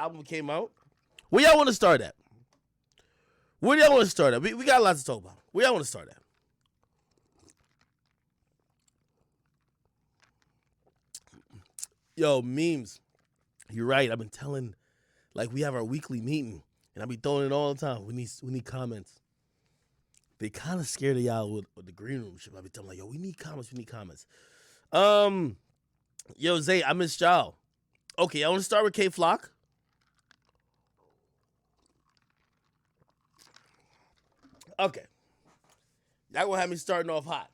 album came out. Where y'all want to start at? Where do y'all want to start at? We got a lot to talk about. Where y'all want to start at? Yo, memes. You're right. I've been telling, like, we have our weekly meeting, and I be throwing it all the time. We need comments. They kind of scared of y'all with the green room shit. I be telling like, yo, we need comments. We need comments. Yo, Zay, I missed y'all. Okay, I want to start with K Flock. Okay. Y'all gonna have me starting off hot.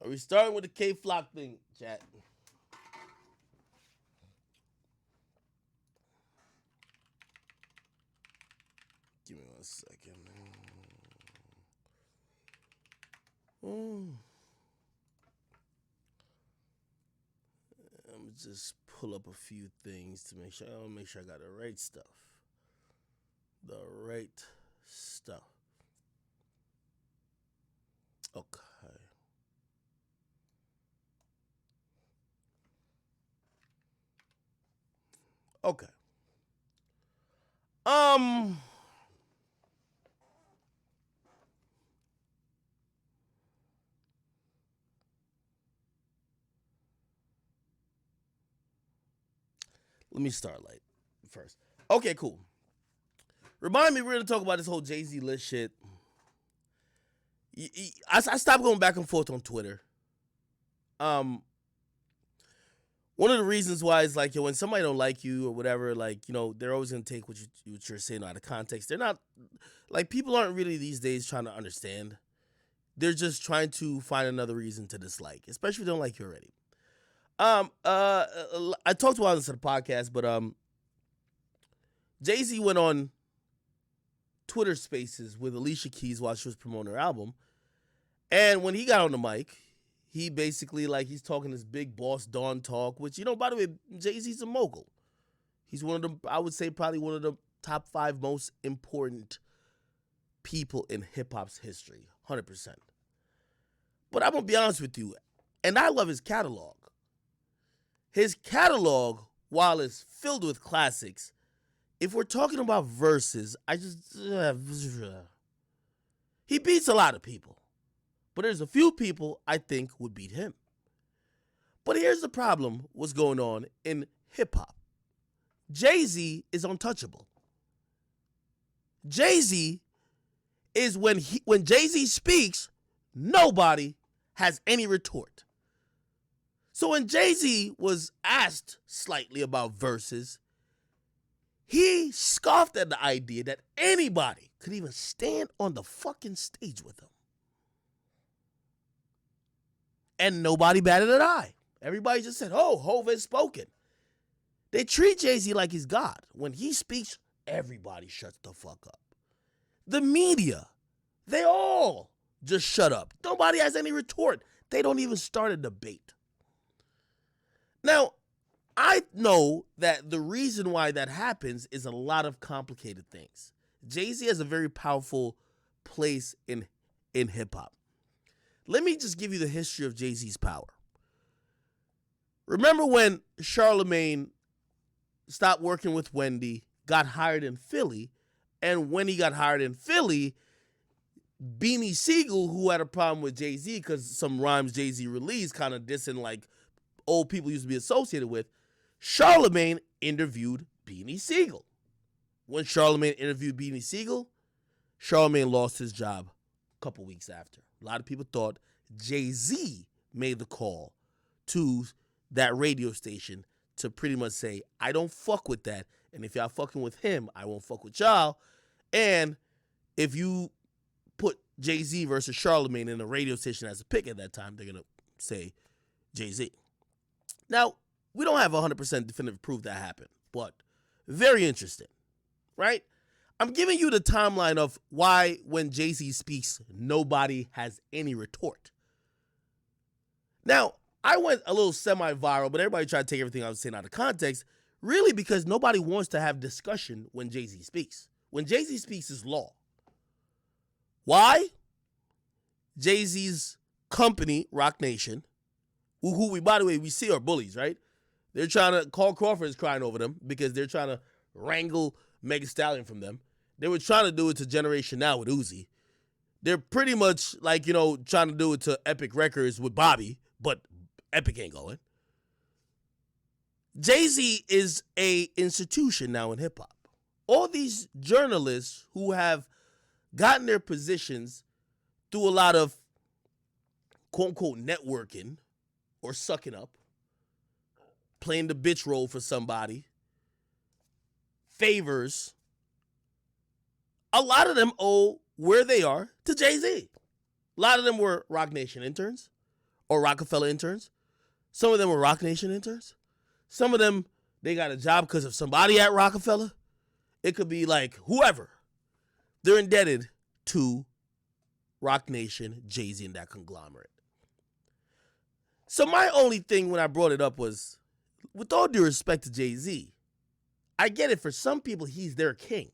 Are we starting with the K Flock thing, chat? Give me 1 second. Let me just pull up a few things to make sure. I want to make sure I got the right stuff. The right stuff. Okay. Okay. Let me start light first. Okay, cool. Remind me, we're going to talk about this whole Jay-Z list shit. I stopped going back and forth on Twitter. One of the reasons why is like, yo, when somebody don't like you or whatever, like, you know, they're always going to take what you're saying out of context. They're not, like, people aren't really these days trying to understand. They're just trying to find another reason to dislike, especially if they don't like you already. I talked about this on the podcast, but Jay-Z went on Twitter Spaces with Alicia Keys while she was promoting her album, and when he got on the mic, he basically, like, he's talking this big boss Dawn talk, which, you know, by the way, Jay-Z's a mogul. He's one of the, I would say, probably one of the top 5 most important people in hip-hop's history, 100%. But I'm going to be honest with you, and I love his catalog. His catalog, while it's filled with classics, if we're talking about verses, he beats a lot of people. But there's a few people I think would beat him. But here's the problem, what's going on in hip-hop. Jay-Z is untouchable. Jay-Z is when Jay-Z speaks, nobody has any retort. So when Jay-Z was asked slightly about verses, he scoffed at the idea that anybody could even stand on the fucking stage with him. And nobody batted an eye. Everybody just said, oh, Hov has spoken. They treat Jay-Z like he's God. When he speaks, everybody shuts the fuck up. The media, they all just shut up. Nobody has any retort. They don't even start a debate. Now, I know that the reason why that happens is a lot of complicated things. Jay-Z has a very powerful place in hip-hop. Let me just give you the history of Jay-Z's power. Remember when Charlemagne stopped working with Wendy, got hired in Philly, and when he got hired in Philly, Beanie Siegel, who had a problem with Jay-Z because some rhymes Jay-Z released kind of dissing like old people used to be associated with, Charlemagne interviewed Beanie Siegel. When Charlemagne interviewed Beanie Siegel, Charlemagne lost his job a couple weeks after. A lot of people thought Jay-Z made the call to that radio station to pretty much say, I don't fuck with that, and if y'all fucking with him, I won't fuck with y'all. And if you put Jay-Z versus Charlemagne in a radio station as a pick at that time, they're going to say Jay-Z. Now, we don't have 100% definitive proof that happened, but very interesting, right? I'm giving you the timeline of why when Jay-Z speaks, nobody has any retort. Now, I went a little semi-viral, but everybody tried to take everything I was saying out of context, really because nobody wants to have discussion when Jay-Z speaks. When Jay-Z speaks, is law. Why? Jay-Z's company, Roc Nation, who we, by the way, we see are bullies, right? They're trying to, Carl Crawford is crying over them because they're trying to wrangle Meg Thee Stallion from them. They were trying to do it to Generation Now with Uzi. They're pretty much like, trying to do it to Epic Records with Bobby, but Epic ain't going. Jay-Z is a institution now in hip-hop. All these journalists who have gotten their positions through a lot of quote-unquote networking or sucking up, playing the bitch role for somebody, favors, a lot of them owe where they are to Jay-Z. A lot of them were Roc Nation interns or Rockefeller interns. Some of them were Roc Nation interns. Some of them, they got a job because of somebody at Rockefeller. It could be like whoever. They're indebted to Roc Nation, Jay-Z, and that conglomerate. So my only thing when I brought it up was, with all due respect to Jay-Z, I get it. For some people, he's their king.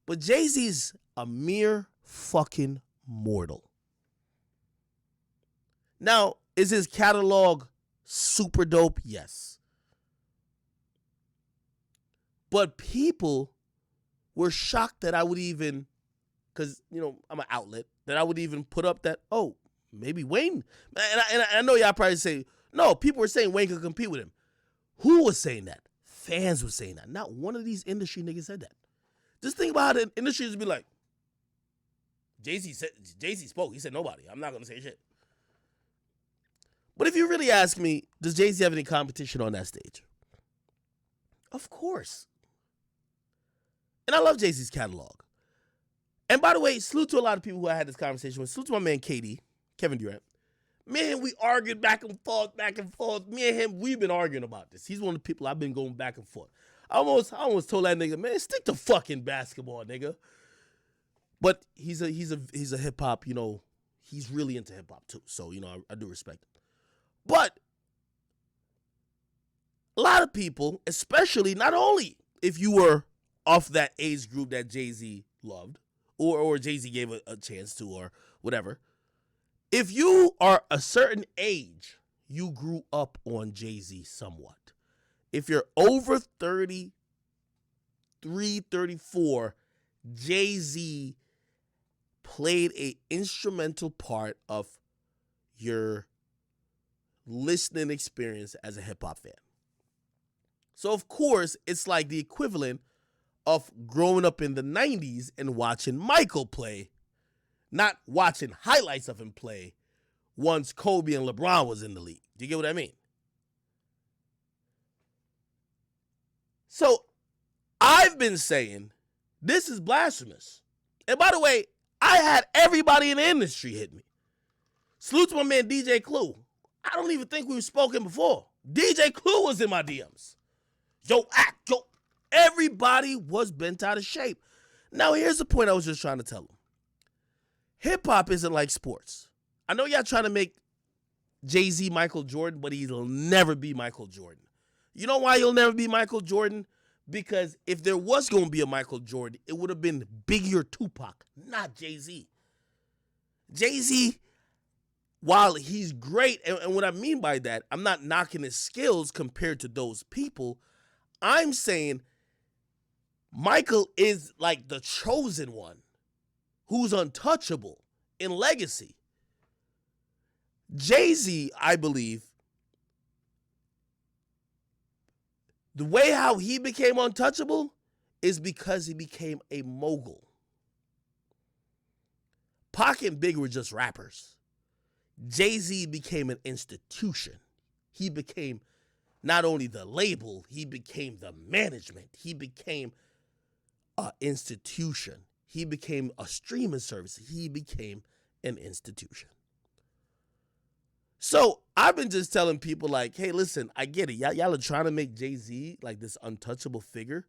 But Jay-Z's a mere fucking mortal. Now, is his catalog super dope? Yes. But people were shocked that I would even, because, I'm an outlet, that I would even put up that, oh, maybe Wayne. And I know y'all probably say, no, people were saying Wayne could compete with him. Who was saying that? Fans were saying that. Not one of these industry niggas said that. Just think about how the industry would be like, Jay-Z spoke. He said nobody. I'm not going to say shit. But if you really ask me, does Jay-Z have any competition on that stage? Of course. And I love Jay-Z's catalog. And by the way, salute to a lot of people who I had this conversation with. Salute to my man KD, Kevin Durant. Man, we argued back and forth. Me and him, we've been arguing about this. He's one of the people I've been going back and forth. I almost told that nigga, man, stick to fucking basketball, nigga. But he's a hip hop, he's really into hip hop too. So, I do respect him. But a lot of people, especially not only if you were off that age group that Jay-Z loved, or Jay-Z gave a chance to, or whatever. If you are a certain age, you grew up on Jay-Z somewhat. If you're over 33, 34, Jay-Z played an instrumental part of your listening experience as a hip-hop fan. So, of course, it's like the equivalent of growing up in the 90s and watching Michael play, not watching highlights of him play once Kobe and LeBron was in the league. Do you get what I mean? So I've been saying this is blasphemous. And by the way, I had everybody in the industry hit me. Salute to my man DJ Clue. I don't even think we've spoken before. DJ Clue was in my DMs. Yo. Everybody was bent out of shape. Now, here's the point I was just trying to tell them. Hip-hop isn't like sports. I know y'all trying to make Jay-Z Michael Jordan, but he'll never be Michael Jordan. You know why he'll never be Michael Jordan? Because if there was going to be a Michael Jordan, it would have been Biggie or Tupac, not Jay-Z. Jay-Z, while he's great, and what I mean by that, I'm not knocking his skills compared to those people. I'm saying Michael is like the chosen one who's untouchable in legacy. Jay-Z, I believe, the way how he became untouchable is because he became a mogul. Pac and Big were just rappers. Jay-Z became an institution. He became not only the label, he became the management. He became an institution. He became a streaming service. He became an institution. So I've been just telling people like, hey, listen, I get it. Y'all are trying to make Jay-Z like this untouchable figure,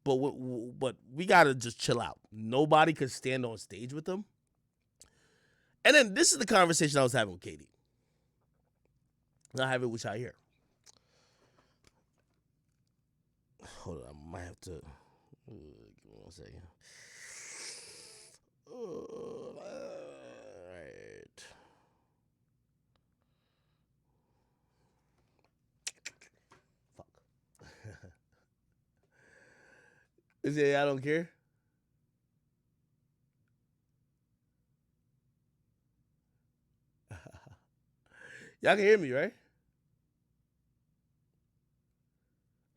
but we got to just chill out. Nobody could stand on stage with him. And then this is the conversation I was having with Katie. I'll have it with y'all here. Hold on, I might have to. Give me 1 second. All right. Fuck. Is it I don't care? Y'all can hear me, right?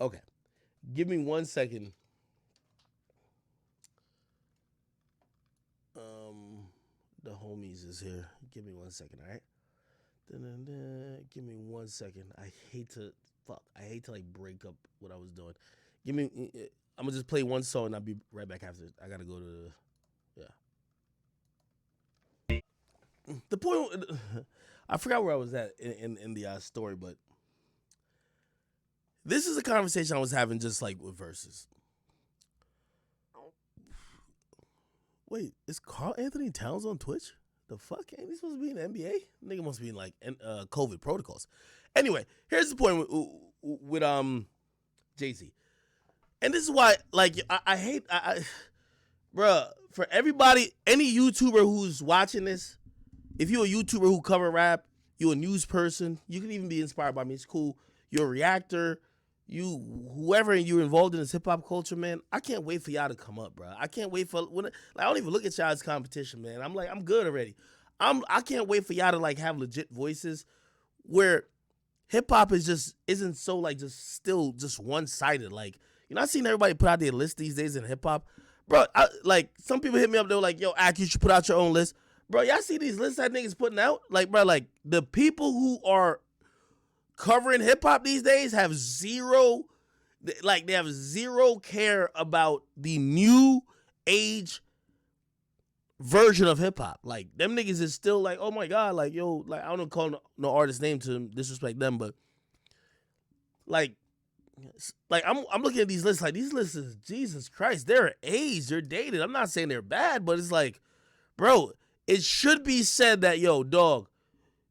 Okay. Give me 1 second. The homies is here. Give me 1 second, all right? Give me 1 second. I hate to like break up what I was doing. I'm gonna just play one song and I'll be right back after. I gotta go to the point. I forgot where I was at in the story, but this is a conversation I was having just like with Verzus. Wait, is Carl Anthony Towns on Twitch? The fuck? Ain't he supposed to be in the NBA? Nigga must be in like COVID protocols. Anyway, here's the point with Jay-Z. And this is why, like, I hate, bruh, for everybody, any YouTuber who's watching this, if you're a YouTuber who cover rap, you're a news person, you can even be inspired by me, it's cool. You're a reactor, whoever you're involved in this hip-hop culture, man, I can't wait for y'all to come up, bro. I can't wait for, I don't even look at y'all as competition, man. I'm like, I'm good already. I can't wait for y'all to, like, have legit voices where hip-hop isn't so, like, still one-sided. Like, you know, I've seen everybody put out their list these days in hip-hop. Bro, like, some people hit me up, they were like, yo, Ak, you should put out your own list. Bro, y'all see these lists that niggas putting out? Like, bro, like, the people who are covering hip-hop these days have zero care about the new age version of hip-hop. Like, them niggas is still like, oh my God, like, yo, like, I don't call no artist name to disrespect them, but like I'm looking at these lists, like, these lists is, Jesus Christ, they're aged, they're dated. I'm not saying they're bad, but it's like, bro, it should be said that, yo, dog,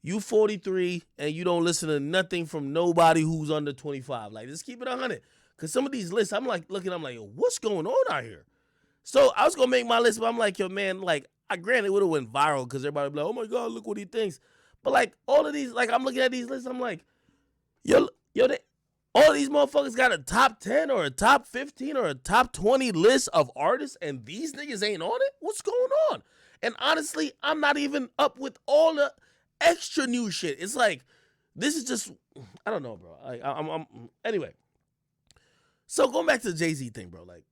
you 43 and you don't listen to nothing from nobody who's under 25. Like, just keep it 100. Because some of these lists, I'm like, looking, I'm like, yo, what's going on out here? So I was going to make my list, but I'm like, yo, man, like, I granted it would have went viral because everybody would be like, oh my God, look what he thinks. But like, all of these, like, I'm looking at these lists, I'm like, yo, all of these motherfuckers got a top 10 or a top 15 or a top 20 list of artists, and these niggas ain't on it? What's going on? And honestly, I'm not even up with all the extra new shit. It's like, this is just, I don't know, bro. Anyway. So going back to the Jay-Z thing, bro, like,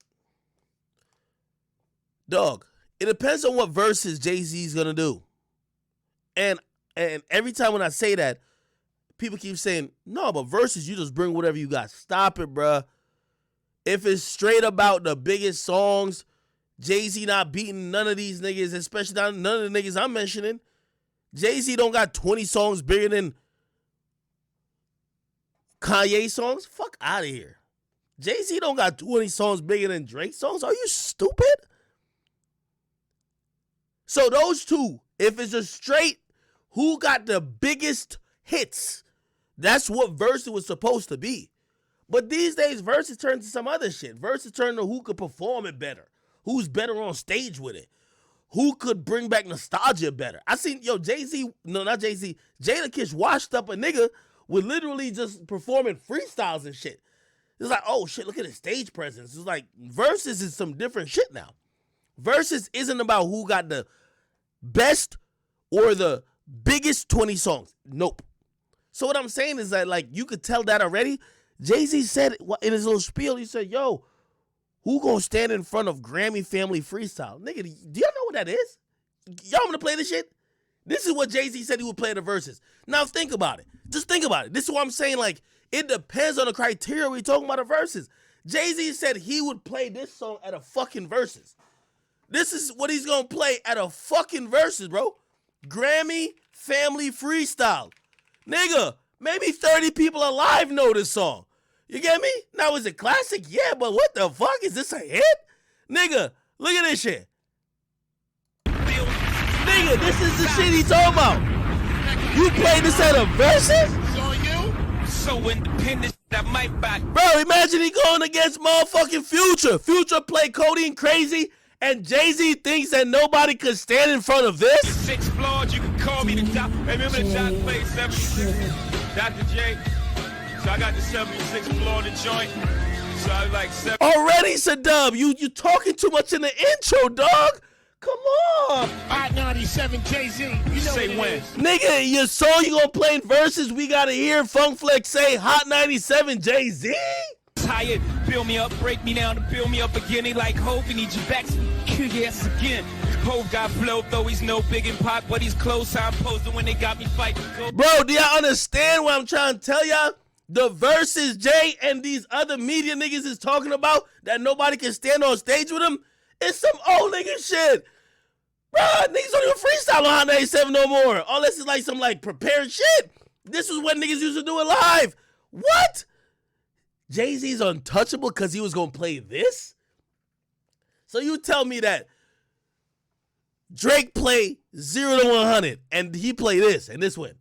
dog, it depends on what verses Jay-Z's gonna do. And every time when I say that, people keep saying, no, but verses, you just bring whatever you got. Stop it, bro. If it's straight about the biggest songs, Jay-Z not beating none of these niggas, especially not none of the niggas I'm mentioning. Jay-Z don't got 20 songs bigger than Kanye songs. Fuck out of here. Jay-Z don't got 20 songs bigger than Drake songs. Are you stupid? So those two, if it's a straight, who got the biggest hits, that's what Verzus was supposed to be. But these days, Verzus turned to some other shit. Verzus turned to who could perform it better. Who's better on stage with it. Who could bring back nostalgia better. I seen, yo, Jay-Z, no, not Jay-Z, Jadakiss washed up a nigga with literally just performing freestyles and shit. It's like, oh shit, look at his stage presence. It's like, Verzus is some different shit now. Verzus isn't about who got the best or the biggest 20 songs. Nope. So what I'm saying is that, like, you could tell that already. Jay-Z said in his little spiel, he said, yo, who gonna stand in front of Grammy Family Freestyle? Nigga, do y'all know what that is? Y'all want to play this shit? This is what Jay-Z said he would play the Verzus. Now think about it. Just think about it. This is what I'm saying, like, it depends on the criteria we talking about the Verzus. Jay-Z said he would play this song at a fucking Verzus. This is what he's gonna play at a fucking Verzus, bro. Grammy Family Freestyle. Nigga, maybe 30 people alive know this song. You get me? Now, is it classic? Yeah, but what the fuck? Is this a hit? Nigga, look at this shit. Nigga, this is the shit he talking about. You play this at a Verzus? So independent that might back. Bro, imagine he going against motherfucking Future. Future play Cody and Crazy, and Jay-Z thinks that nobody could stand in front of this? Six floors, you can call me the doc. Remember the doc played 76? Dr. J. So I got the 76th floor of the joint. So I like 7. Already, Sadub, you talking too much in the intro, dog. Come on. Hot 97 Jay-Z. You know Say when. Nigga, your song you gonna play in Versus, we gotta hear Funk Flex say Hot 97 Jay-Z? Tired, build me up, break me down to build me up again. They like Hov, need you back, kill your ass again. Hov got flow, though he's no big in pop, but he's close. I'm posing when they got me fighting. Bro, do y'all understand what I'm trying to tell y'all? The Versus Jay and these other media niggas is talking about that nobody can stand on stage with them. It's some old nigga shit. Bro, niggas don't even freestyle on Hot 97 no more. Unless it's like some like prepared shit. This was what niggas used to do it live. What? Jay-Z's untouchable because he was going to play this? So you tell me that Drake play 0 to 100 and he play this and this win.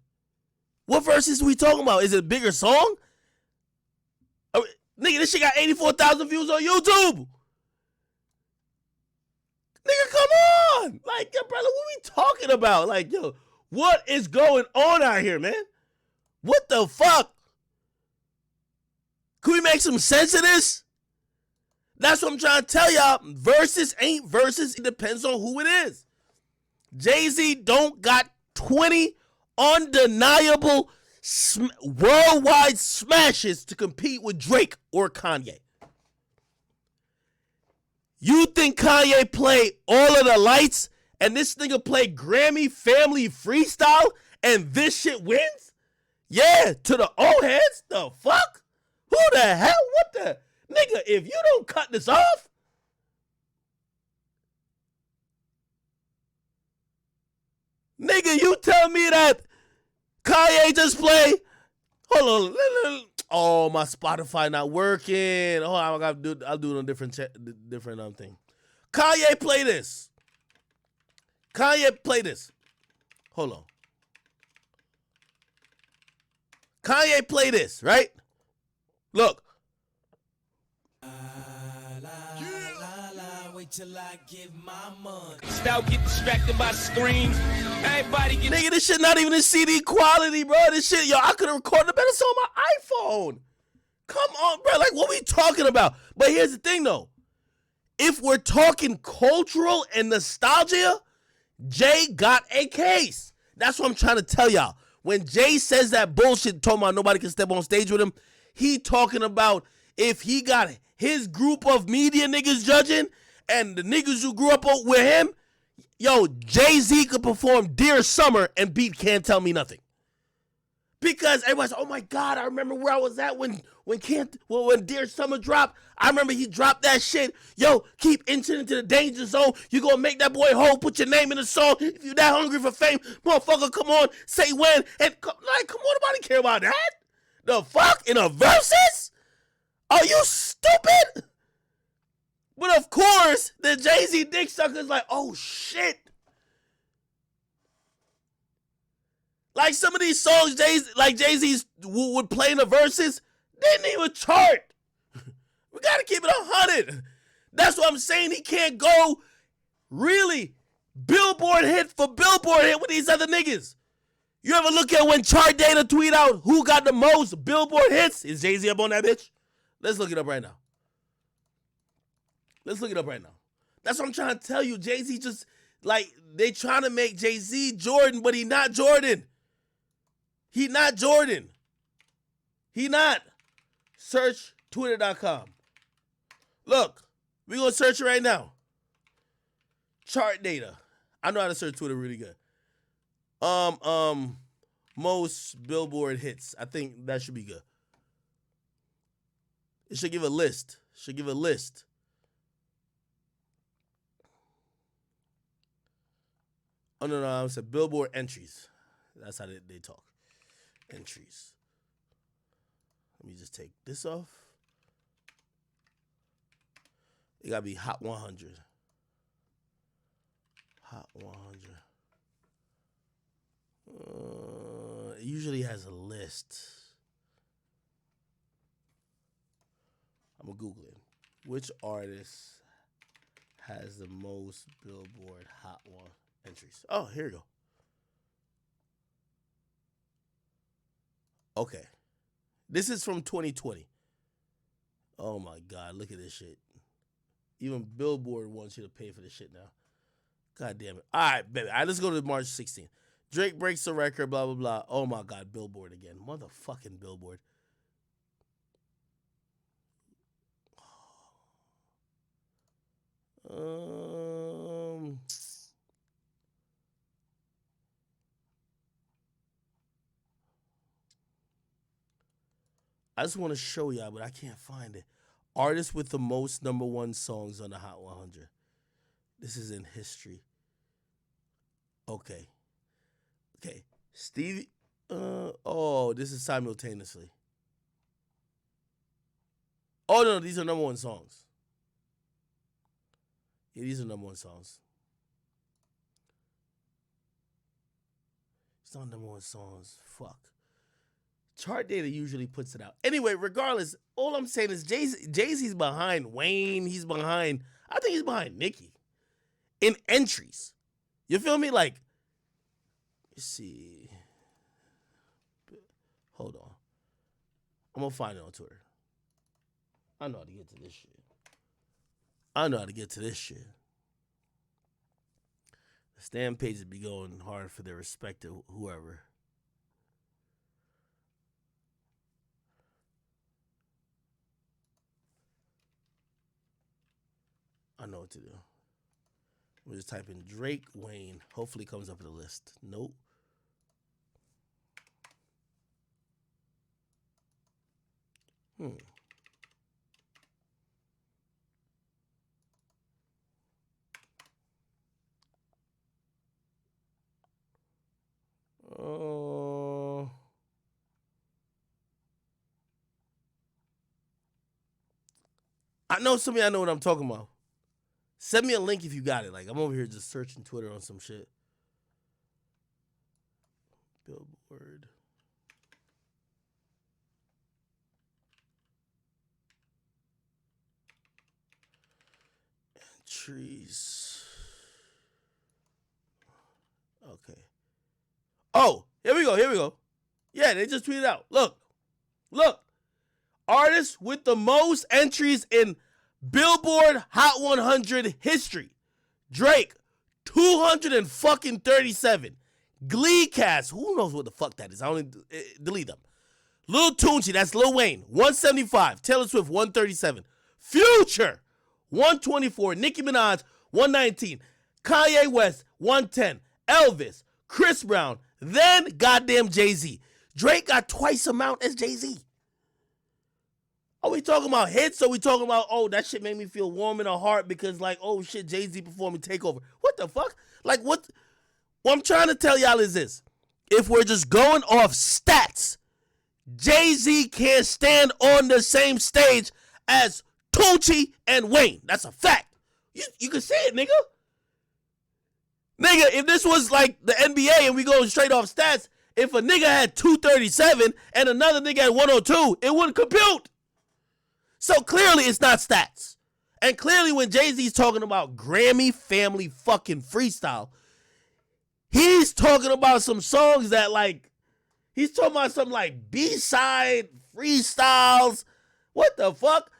What verses we talking about? Is it a bigger song? Nigga, this shit got 84,000 views on YouTube. Nigga, come on. Like, yo, brother, what we talking about? Like, yo, what is going on out here, man? What the fuck? Can we make some sense of this? That's what I'm trying to tell y'all. Versus ain't versus. It depends on who it is. Jay-Z don't got 20 undeniable worldwide smashes to compete with Drake or Kanye. You think Kanye play all of the lights and this nigga play Grammy Family Freestyle and this shit wins? Yeah, to the old heads? The fuck? Who the hell? What the? Nigga, if you don't cut this off, nigga, you tell me that Kanye just play. Hold on. Oh, my Spotify not working. Oh, I gotta do. I'll do it on different thing. Kanye play this. Kanye play this. Hold on. Kanye play this, right? Look. Wait till I give my money. Stop get distracted by screens. Everybody get. Nigga, this shit not even in CD quality, bro. This shit, yo, I could have recorded a better song on my iPhone. Come on, bro. Like, what we talking about? But here's the thing, though. If we're talking cultural and nostalgia, Jay got a case. That's what I'm trying to tell y'all. When Jay says that bullshit, talking about nobody can step on stage with him, he talking about if he got his group of media niggas judging and the niggas who grew up with him, yo, Jay-Z could perform Dear Summer and beat Can't Tell Me Nothing. Because everybody's like, oh my God, I remember where I was at when Dear Summer dropped. I remember he dropped that shit. Yo, keep entering into the danger zone. You gonna make that boy whole, put your name in the song. If you that hungry for fame, motherfucker, come on, say when. And come on, nobody care about that. The fuck? In a Versus? Are you stupid? But of course, the Jay-Z dick sucker's like, oh shit. Like some of these songs Jay-Z would play in the Versus, didn't even chart. We gotta keep it 100. That's what I'm saying. He can't go really Billboard hit for Billboard hit with these other niggas. You ever look at when chart data tweet out who got the most Billboard hits? Is Jay-Z up on that bitch? Let's look it up right now. That's what I'm trying to tell you. Jay-Z just, like, they trying to make Jay-Z Jordan, but he not Jordan. He not. Search Twitter.com. Look, we gonna search it right now. Chart data. I know how to search Twitter really good. Most Billboard hits. I think that should be good. It should give a list. Oh, no, I said Billboard entries. That's how they talk. Entries. Let me just take this off. It got to be Hot 100. Hot 100. It usually has a list. I'm going to Google it. Which artist has the most Billboard Hot 1 entries? Oh, here you go. Okay. This is from 2020. Oh Oh my God, look at this shit. Even Billboard wants you to pay for this shit now. God damn it. All right, baby. All right, let's go to March 16th. Drake breaks the record, blah, blah, blah. Oh my God, Billboard again. Motherfucking Billboard. I just want to show y'all, but I can't find it. Artist with the most #1 songs on the Hot 100. This is in history. Okay. Stevie. This is simultaneously. Oh, no, these are #1 songs. Yeah, these are #1 songs. It's not #1 songs. Fuck. Chart data usually puts it out. Anyway, regardless, all I'm saying is Jay-Z's behind Wayne. I think he's behind Nicki in entries. You feel me? Like, let's see. Hold on. I'm going to find it on Twitter. I know how to get to this shit. The stand pages be going hard for their respective whoever. I know what to do. We'll just type in Drake, Wayne. Hopefully it comes up in the list. Nope. I know some of y'all know what I'm talking about. Send me a link if you got it. Like, I'm over here just searching Twitter on some shit. Billboard. Entries. Okay. Oh, here we go. Yeah, they just tweeted out. Look. Artists with the most entries in Billboard Hot 100 history. Drake, 237. Glee cast, who knows what the fuck that is? I only delete them. Lil Tunechi, that's Lil Wayne, 175. Taylor Swift, 137. Future, 124. Nicki Minaj, 119. Kanye West, 110. Elvis, Chris Brown, then goddamn Jay-Z. Drake got twice amount as Jay-Z. Are we talking about hits? Or are we talking about, oh, that shit made me feel warm in the heart because, like, oh, shit, Jay-Z performing Takeover. What the fuck? Like, what I'm trying to tell y'all is this. If we're just going off stats, Jay-Z can't stand on the same stage as Tunechi and Wayne. That's a fact. You can say it, nigga. Nigga, if this was like the NBA and we go straight off stats, if a nigga had 237 and another nigga had 102, it wouldn't compute. So clearly it's not stats. And clearly when Jay-Z's talking about Grammy family fucking freestyle, he's talking about some songs that like, he's talking about some like B-side freestyles. What the fuck?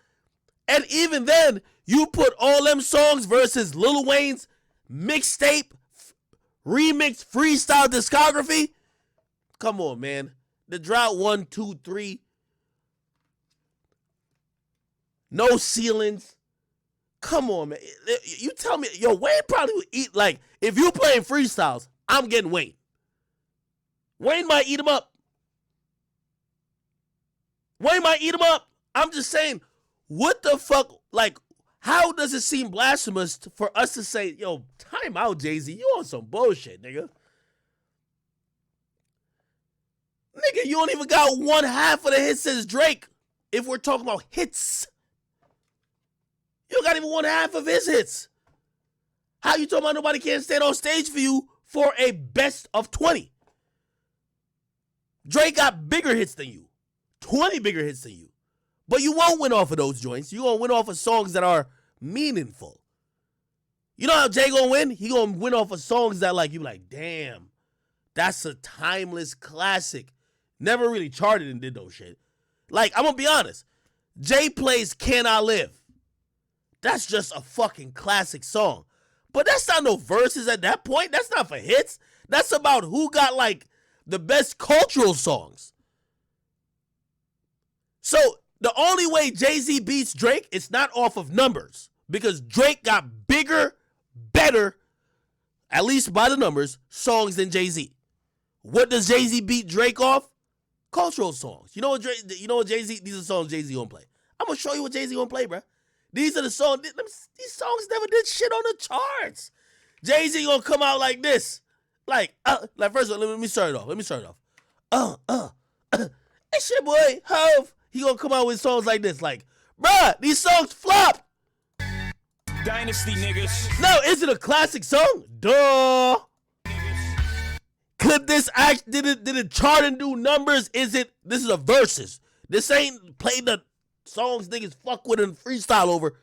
And even then, you put all them songs versus Lil Wayne's mixtape, remix freestyle discography. Come on, man. The drought 1, 2, 3. No ceilings. Come on, man. You tell me, yo, Wayne probably would eat, like, if you playing freestyles, I'm getting Wayne. Wayne might eat him up. I'm just saying, what the fuck, like, how does it seem blasphemous for us to say, yo, time out, Jay-Z, you on some bullshit, nigga. Nigga, you don't even got one half of the hits as Drake, if we're talking about hits. You don't got even one half of his hits. How you talking about nobody can't stand on stage for you for a best of 20? Drake got bigger hits than you. 20 bigger hits than you. But you won't win off of those joints. You're going to win off of songs that are meaningful. You know how Jay going to win? He going to win off of songs that like, you like, damn, that's a timeless classic. Never really charted and did no shit. Like, I'm going to be honest. Jay plays Can I Live. That's just a fucking classic song. But that's not no verses at that point. That's not for hits. That's about who got like the best cultural songs. So the only way Jay-Z beats Drake, it's not off of numbers. Because Drake got bigger, better, at least by the numbers, songs than Jay-Z. What does Jay-Z beat Drake off? Cultural songs. You know what Jay-Z, these are songs Jay-Z gonna play. I'm gonna show you what Jay-Z gonna play, bro. These are the songs, these songs never did shit on the charts. Jay-Z gonna come out like this. Like first of all, let me start it off. It's your boy, Hov. He gonna come out with songs like this. Like, bruh, these songs flop. Dynasty niggas. No, is it a classic song? Duh. Could this act, did it chart and do numbers? This is a Versus. This ain't play the songs niggas fuck with and freestyle over.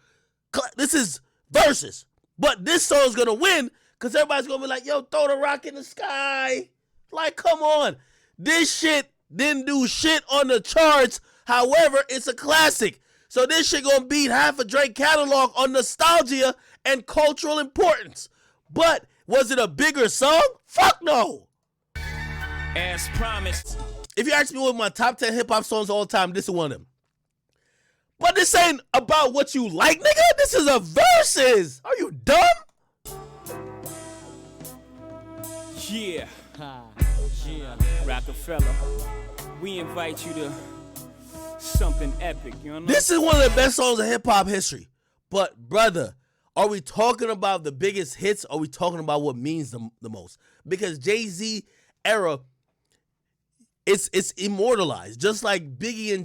This is Versus. But this song's gonna win because everybody's gonna be like, yo, throw the rock in the sky. Like, come on. This shit didn't do shit on the charts. However, it's a classic. So this shit gonna beat half a Drake catalog on nostalgia and cultural importance. But was it a bigger song? Fuck no. As promised. If you ask me what my top 10 hip-hop songs of all time, this is one of them. But this ain't about what you like, nigga. This is a Versus. Are you dumb? Yeah. Yeah. Rockefeller. We invite you to something epic, you know? This is one of the best songs in hip-hop history. But, brother, are we talking about the biggest hits? Or are we talking about what means the most? Because Jay-Z era, it's immortalized. Just like Biggie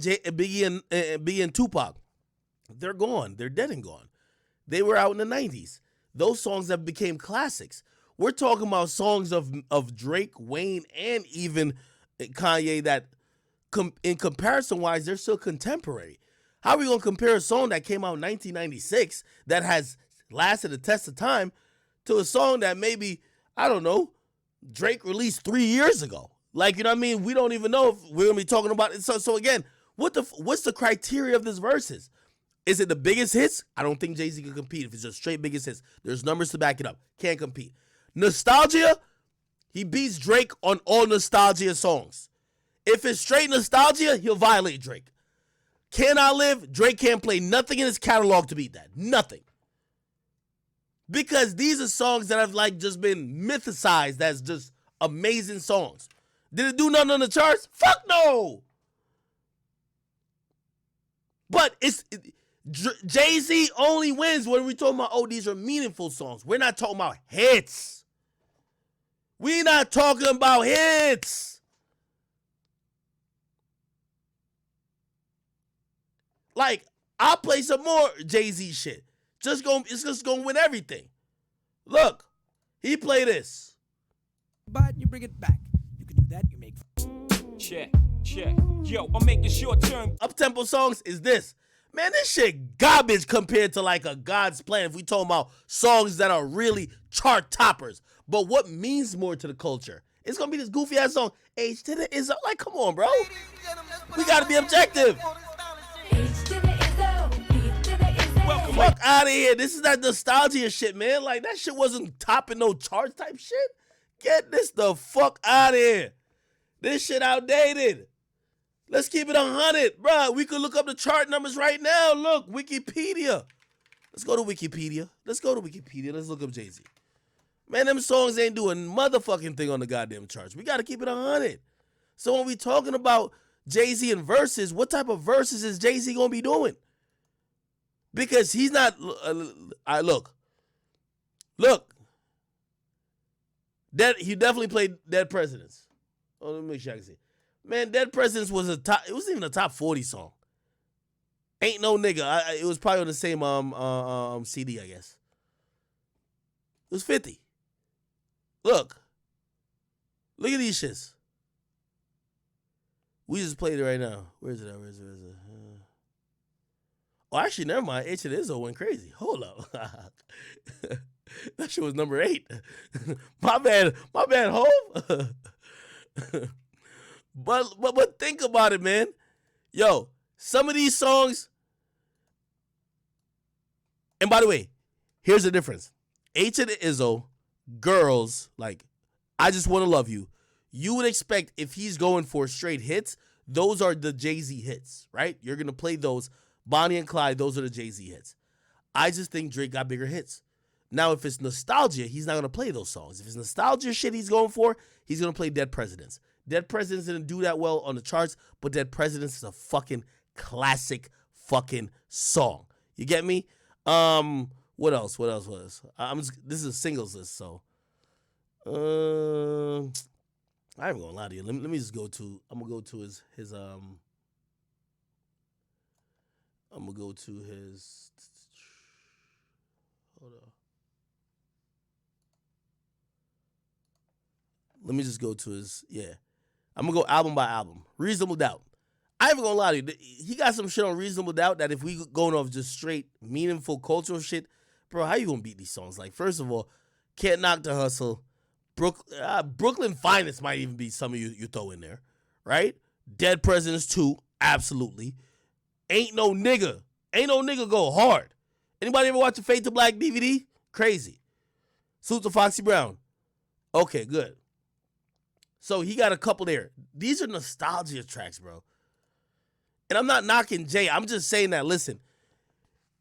and Tupac. They're gone. They're dead and gone. They were out in the 90s. Those songs that became classics. We're talking about songs of Drake, Wayne, and even Kanye that in comparison-wise, they're still contemporary. How are we going to compare a song that came out in 1996 that has lasted the test of time to a song that maybe, I don't know, Drake released 3 years ago? Like, you know what I mean? We don't even know if we're going to be talking about it. So again, what's the criteria of this Versus? Is it the biggest hits? I don't think Jay-Z can compete if it's just straight biggest hits. There's numbers to back it up. Can't compete. Nostalgia, he beats Drake on all nostalgia songs. If it's straight nostalgia, he'll violate Drake. Can I Live? Drake can't play nothing in his catalog to beat that. Nothing. Because these are songs that have like just been mythicized as just amazing songs. Did it do nothing on the charts? Fuck no. But Jay-Z only wins when we talking about, oh, these are meaningful songs. We're not talking about hits. We're not talking about hits. Like, I'll play some more Jay-Z shit. It's just gonna win everything. Look, he play this. But you bring it back. You can do that, you make... Check. Yo, I'm making short term. Up-tempo songs is this. Man, this shit garbage compared to like a God's Plan if we talking about songs that are really chart toppers. But what means more to the culture? It's gonna be this goofy ass song. H to the is like, come on, bro. We gotta be objective. Fuck out of here. This is that nostalgia shit, man. Like, that shit wasn't topping no charts type shit. Get this the fuck out of here. This shit outdated. Let's keep it 100. Bruh, we could look up the chart numbers right now. Look, Wikipedia. Let's go to Wikipedia. Let's look up Jay-Z. Man, them songs ain't doing motherfucking thing on the goddamn charts. We got to keep it 100. So when we talking about Jay-Z and Versus, what type of Versus is Jay-Z going to be doing? Because he's not, look, he definitely played Dead Presidents. Oh, let me make sure I can see. Man, Dead Presidents was it wasn't even a top 40 song. Ain't no nigga. It was probably on the same CD, I guess. It was 50. Look at these shits. We just played it right now. Where is it? Oh, actually, never mind. H and Izzo went crazy. Hold up. That shit was number 8. My bad, Hov. But think about it, man. Yo, some of these songs And by the way, here's the difference. H and Izzo, girls, like, I Just Want to Love You. You would expect if he's going for straight hits, those are the Jay-Z hits, right? You're going to play those. Bonnie and Clyde, those are the Jay-Z hits. I just think Drake got bigger hits. Now, if it's nostalgia, he's not going to play those songs. If it's nostalgia shit he's going for, he's going to play Dead Presidents. Dead Presidents didn't do that well on the charts, but Dead Presidents is a fucking classic fucking song. You get me? What else? This is a singles list, so I ain't gonna lie to you. Let me just go to. I'm gonna go to his. I'm gonna go to his. Hold on. Let me just go to his. Yeah, I'm gonna go album by album. Reasonable Doubt. I ain't gonna lie to you. He got some shit on Reasonable Doubt that if we going off just straight meaningful cultural shit, bro, how you gonna beat these songs? Like, first of all, Can't Knock the Hustle. Brooklyn Finest might even be some of you throw in there, right? Dead Presidents 2, absolutely. Ain't No Nigga go hard. Anybody ever watch a Fade to Black DVD? Crazy. Salute to Foxy Brown. Okay, good. So he got a couple there. These are nostalgia tracks, bro. And I'm not knocking Jay. I'm just saying that, listen,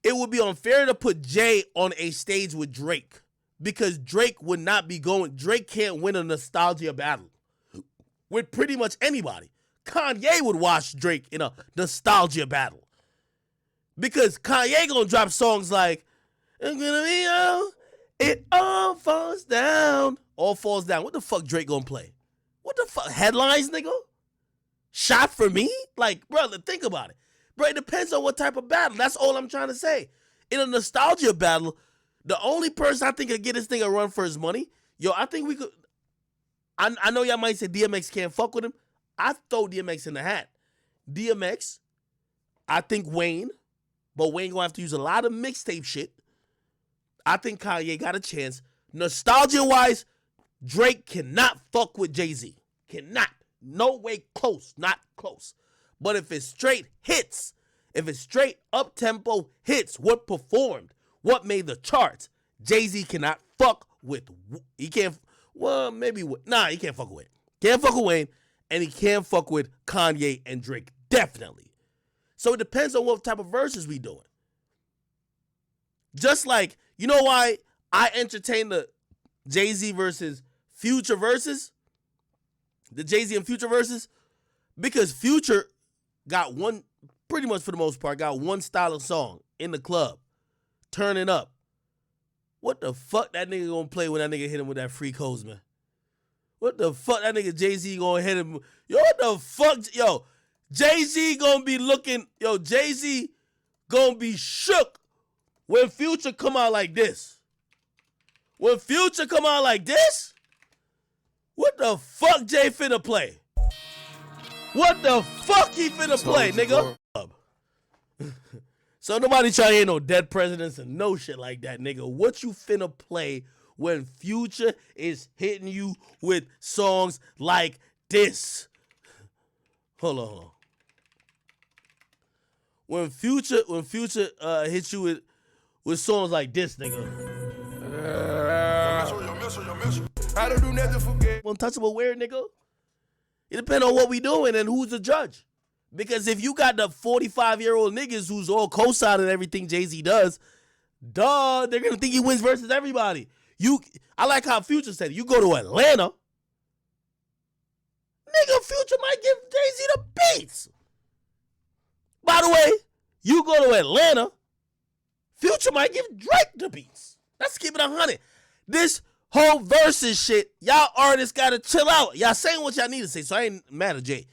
it would be unfair to put Jay on a stage with Drake because Drake would not be going. Drake can't win a nostalgia battle with pretty much anybody. Kanye would watch Drake in a nostalgia battle because Kanye gonna drop songs like "It's gonna be all, it all falls down." All falls down. What the fuck Drake gonna play? What the fuck? Headlines, nigga? Shot for me? Like, brother, think about it. Bro, it depends on what type of battle. That's all I'm trying to say. In a nostalgia battle, the only person I think could get this thing a run for his money, I think we could. I know y'all might say DMX can't fuck with him. I throw DMX in the hat. DMX, I think Wayne, but Wayne gonna have to use a lot of mixtape shit. I think Kanye got a chance. Nostalgia-wise, Drake cannot fuck with Jay-Z. Cannot. No way close. Not close. But if it's straight hits, if it's straight up-tempo hits, what performed, what made the charts, Jay-Z cannot fuck with. He can't, well, maybe, he can't fuck with Wayne. Can't fuck with Wayne, and he can't fuck with Kanye and Drake. Definitely. So it depends on what type of verses we doing. Just like, you know why I entertain the Jay-Z versus Future verses? The Jay-Z and Future verses? Because Future got one, pretty much for the most part, got one style of song in the club. Turning up. What the fuck that nigga gonna play when that nigga hit him with that Freak Hose, man? What the fuck that nigga Jay-Z gonna hit him? Yo, what the fuck? Yo, Jay-Z gonna be looking, Jay-Z gonna be shook when Future come out like this. When Future come out like this, what the fuck Jay finna play? What the fuck he finna play, nigga? So nobody try to hear no Dead Presidents and no shit like that, nigga. What you finna play when Future is hitting you with songs like this? Hold on. When Future hits you with songs like this, nigga. I don't do nothing for gay. Untouchable weird, nigga. It depends on what we doing and who's the judge. Because if you got the 45-year-old niggas who's all co-signing everything Jay-Z does, they're gonna think he wins versus everybody. I like how Future said, you go to Atlanta, nigga, Future might give Jay-Z the beats. By the way, you go to Atlanta, Future might give Drake the beats. Let's keep it 100. This whole Versus shit, y'all artists gotta chill out. Y'all saying what y'all need to say, so I ain't mad at Jay.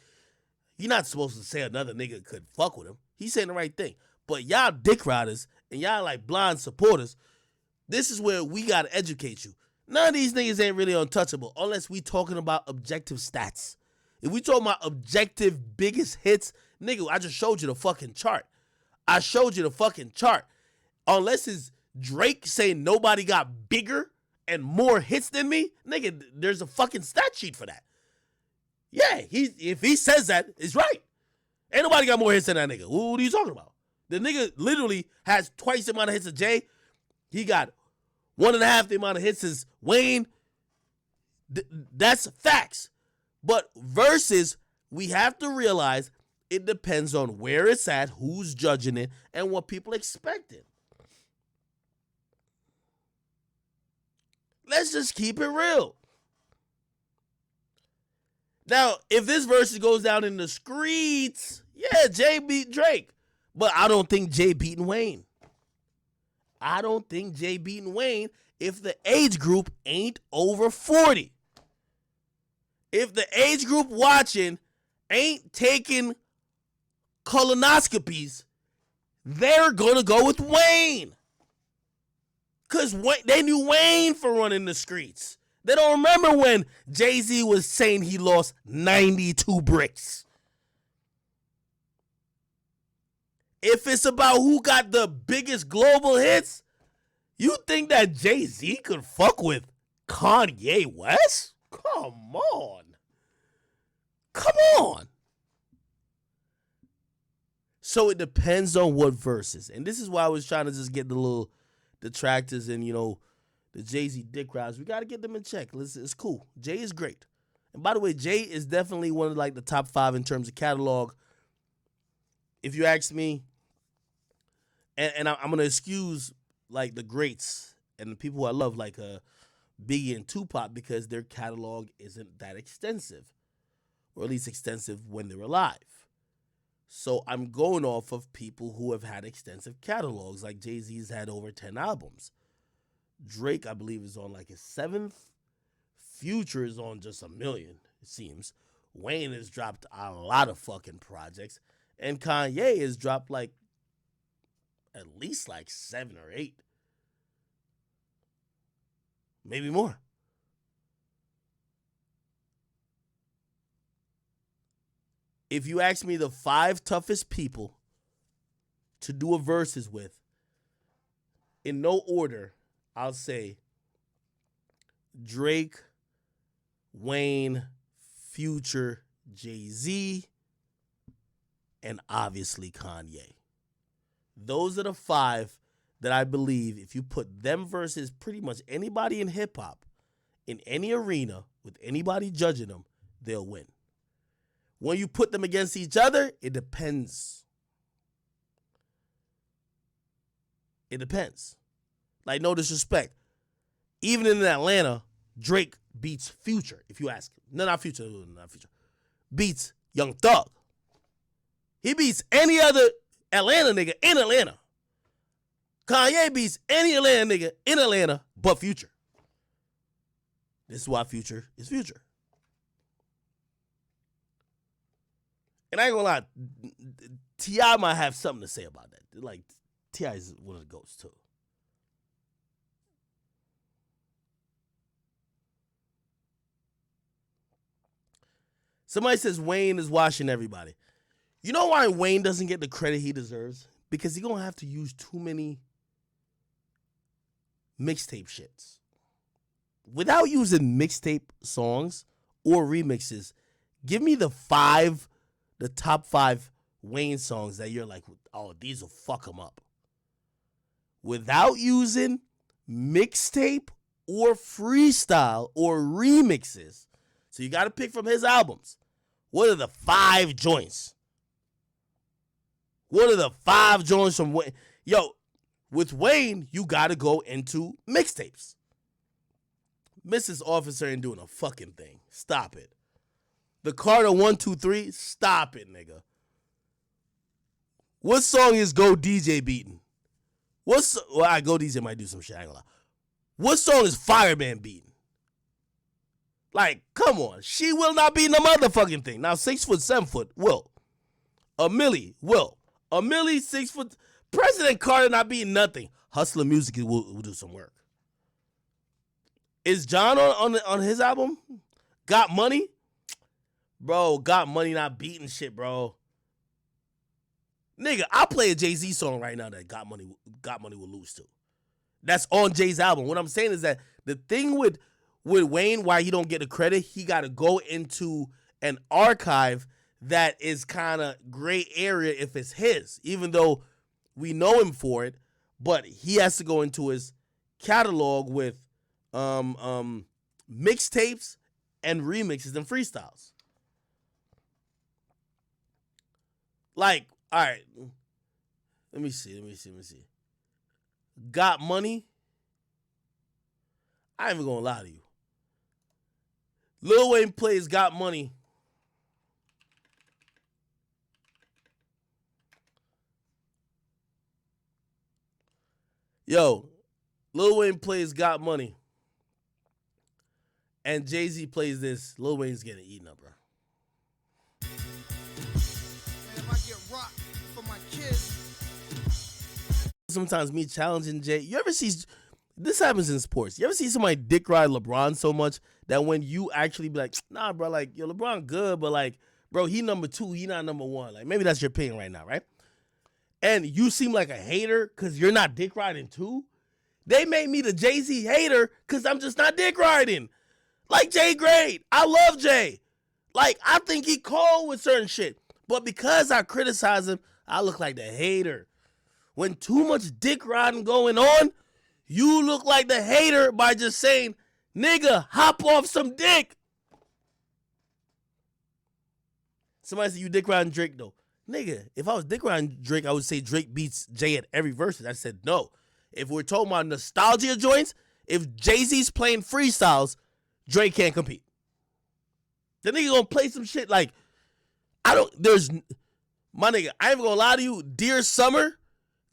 You're not supposed to say another nigga could fuck with him. He's saying the right thing. But y'all dick riders and y'all like blind supporters, this is where we gotta educate you. None of these niggas ain't really untouchable unless we talking about objective stats. If we talking about objective biggest hits, nigga, I just showed you the fucking chart. Unless it's Drake saying nobody got bigger and more hits than me, nigga, there's a fucking stat sheet for that. Yeah, if he says that, it's right. Ain't nobody got more hits than that nigga. What are you talking about? The nigga literally has twice the amount of hits as Jay. He got 1.5 the amount of hits as Wayne. That's facts. But Versus, we have to realize it depends on where it's at, who's judging it, and what people expect it. Let's just keep it real. Now, if this Versus goes down in the streets, yeah, Jay beat Drake. But I don't think Jay beating Wayne. I don't think Jay beating Wayne if the age group ain't over 40. If the age group watching ain't taking colonoscopies, they're going to go with Wayne. Because they knew Wayne for running the streets. They don't remember when Jay-Z was saying he lost 92 bricks. If it's about who got the biggest global hits, you think that Jay-Z could fuck with Kanye West? Come on. Come on. So it depends on what verses. And this is why I was trying to just get the little detractors and, the Jay-Z dick rides. We got to get them in check. It's cool. Jay is great. And by the way, Jay is definitely one of the top 5 in terms of catalog. If you ask me, and I'm going to excuse the greats and the people who I love like Biggie and Tupac because their catalog isn't that extensive, or at least extensive when they're alive. So I'm going off of people who have had extensive catalogs, like Jay-Z's had over 10 albums. Drake, I believe, is on his 7th. Future is on just 1 million, it seems. Wayne has dropped a lot of fucking projects. And Kanye has dropped at least 7 or 8. Maybe more. If you ask me the 5 toughest people to do a versus with, in no order, I'll say Drake, Wayne, Future, Jay-Z, and obviously Kanye. Those are the 5 that I believe if you put them versus pretty much anybody in hip-hop, in any arena, with anybody judging them, they'll win. When you put them against each other, it depends. It depends. No disrespect. Even in Atlanta, Drake beats Future, if you ask him. No, not Future. Beats Young Thug. He beats any other Atlanta nigga in Atlanta. Kanye beats any Atlanta nigga in Atlanta but Future. This is why Future is Future. And I ain't gonna lie, T.I. might have something to say about that. T.I. is one of the GOATs too. Somebody says Wayne is washing everybody. You know why Wayne doesn't get the credit he deserves? Because he's going to have to use too many mixtape shits. Without using mixtape songs or remixes, give me the top 5 Wayne songs that you're like, oh, these will fuck him up. Without using mixtape or freestyle or remixes. So you got to pick from his albums. What are the 5 joints? What are the 5 joints from Wayne? Yo, with Wayne, you got to go into mixtapes. Mrs. Officer ain't doing a fucking thing. Stop it. The Carter 1, 2, 3, stop it, nigga. What song is Go DJ beating? Go DJ might do some shit, I ain't gonna lie. What song is Fireman beating? Come on. She will not be in the motherfucking thing. Now, 6 foot, 7 foot, will. A Millie, will. A Millie, 6 foot. President Carter not beating nothing. Hustler Music will do some work. Is John on his album? Got Money? Bro, Got Money not beating shit, bro. Nigga, I'll play a Jay-Z song right now that Got Money will lose to. That's on Jay's album. What I'm saying is that the thing with Wayne, why he don't get the credit, he got to go into an archive that is kind of gray area if it's his. Even though We know him for it, but he has to go into his catalog with mixtapes and remixes and freestyles. Like, all right, let me see. Got Money. I ain't even gonna lie to you. Lil Wayne plays Got Money. Yo, Lil Wayne plays Got Money. And Jay-Z plays this. Lil Wayne's getting eaten up, bro. And if I get rocked for my kids. Sometimes me challenging Jay. You ever see, this happens in sports. You ever see somebody dick ride LeBron so much that when you actually be like, nah, bro, like, yo, LeBron good, but like, bro, he number 2, he not number 1. Like, maybe that's your opinion right now, right? And you seem like a hater because you're not dick riding too. They made me the Jay-Z hater because I'm just not dick riding. Like, Jay great. I love Jay. Like, I think he cold with certain shit. But because I criticize him, I look like the hater. When too much dick riding going on, you look like the hater by just saying, nigga, hop off some dick. Somebody said you dick riding Drake though. Nigga, if I was dick riding Drake, I would say Drake beats Jay at every verse. I said no. If we're talking about nostalgia joints, if Jay-Z's playing freestyles, Drake can't compete. The nigga gonna play some shit like, my nigga, I ain't even gonna lie to you, Dear Summer,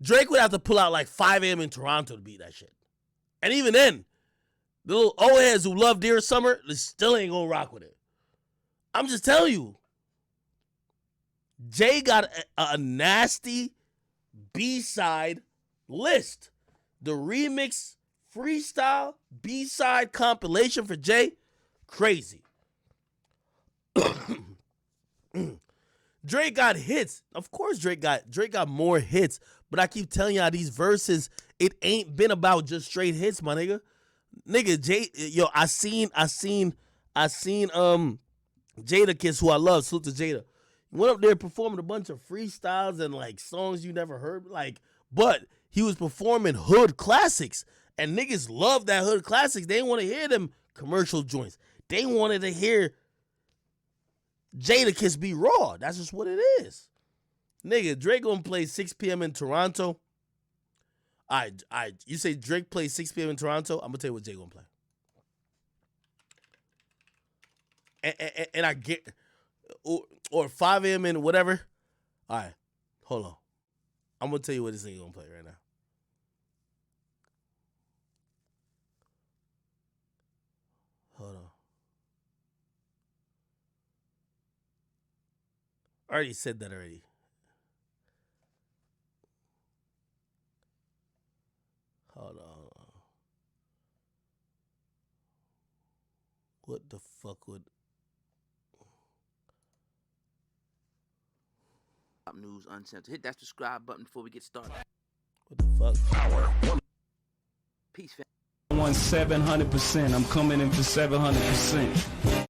Drake would have to pull out like 5 a.m. in Toronto to beat that shit. And even then, the little old heads who love Dear Summer, they still ain't gonna rock with it. I'm just telling you. Jay got a nasty B-side list. The remix freestyle B-side compilation for Jay, crazy. Drake got hits. Of course Drake got more hits, but I keep telling y'all these verses, it ain't been about just straight hits, my nigga. Nigga, Jay, yo, I seen Jadakiss, who I love, salute to Jada. Went up there performing a bunch of freestyles and like songs you never heard, like, but he was performing hood classics, and niggas love that hood classics. They didn't want to hear them commercial joints. They wanted to hear Jadakiss be raw. That's just what it is. Nigga, Drake gonna play 6 p.m. in Toronto. You say Drake plays 6 p.m. in Toronto, I'm gonna tell you what Jay gonna play. And I get, or 5 a.m. in whatever. All right, hold on. I'm gonna tell you what this nigga gonna play right now. Hold on. I already said that already. Hold on. What the fuck would... News Uncensored. Hit that subscribe button before we get started. What the fuck? Peace, fam. I want 700%. I'm coming in for 700%.